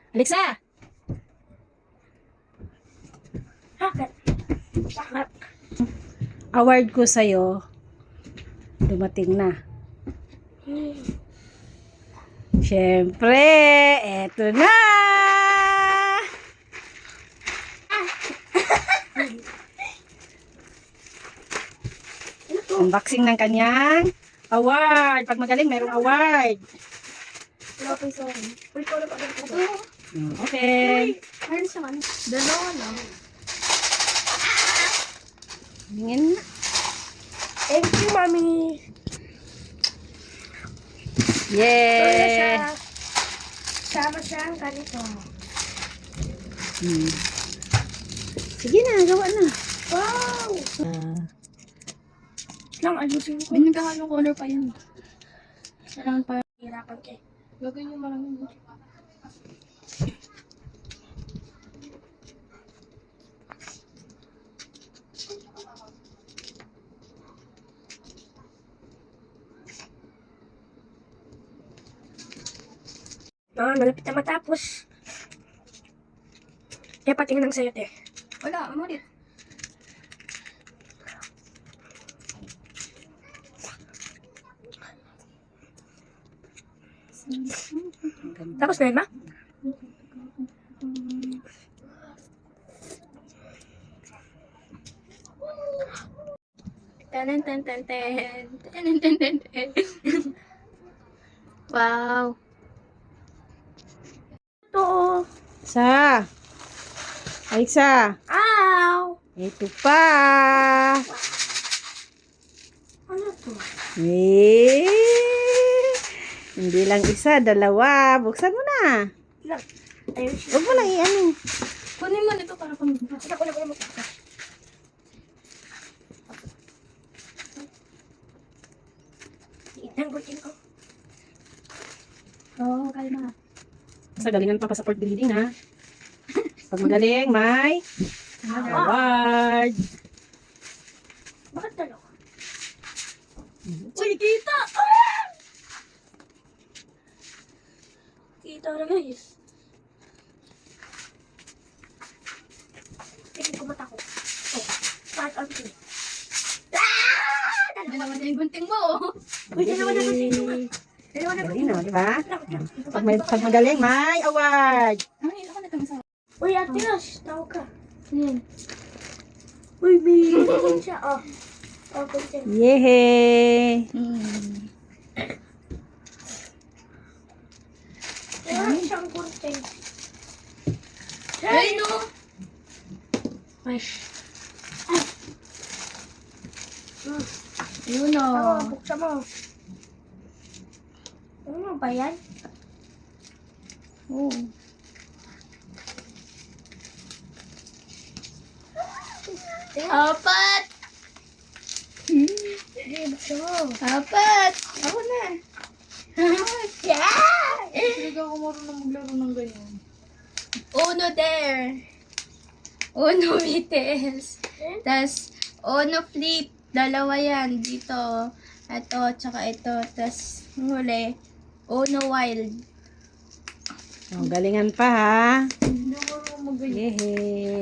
Alexa! Bakit? Bakit? Award ko sa'yo, dumating na. Siyempre, eto na! Unboxing ng kanyang award. Pag magaling, mayroong award. Wala pa isa. Uy, ko lang agad ito. Okay. Meron siyang ano? Dalawa lang. Tingin na. Thank you, Mami. Yeah! Sama siyang ganito. Sige na, gawa na. Wow! Lang, ayusin ko. May nagkahalong color pa yan. Kailangan pa hirapan kayo. Gagawin yung maraming Malapit na matapos. Kaya patingin ng sayo, te. Wala, ano ulit? Tapos na yun, ma? Tenen, ten, ten, ten. Tenen, ten, ten, ten. Wow. Ito. Sa. Alexa. Ow! Ito pa. Ano to? Eh. Hindi lang isa, dalawa. Buksan mo na. Lang. Ayun siya. Huwag mo lang i-ano. Kunin mo nito para kung Sige, kunin mo. Itanggutin ko. Oo, kalma. Sa galingan pa sa support building, ha? Pag magaling, may award. Bakit dalawa? Uy, kita! Kita na, guys. Sige, kumata ko. Oh, kahit ano ito. Dalawa na yung gunting mo. Uy, dalawa na kasi ito nga. Dalawa na Galing, no? Diba? Pag magaling, may award. Ay, ako na itong isa. Uy, Ate Rosh, tawag ka. Yan. Uy, may ganyan siya. Oh, ganyan. Yehey! Meron siyang kurten. Ay, no! Ay. Yun o. Buksan mo. Ano ba yan? Oo. Apat! Sige, buksan mo. Apat! Ako na. Yeah! Hindi ako marunong maglaro ng ganyan. Uno there. Uno BTS. Tas, Uno flip. Dalawa yan. Dito. Ito, tsaka ito. Tas, huli. Uno wild. Oh, galingan pa, ha? Hindi ako marunong mag Yehey!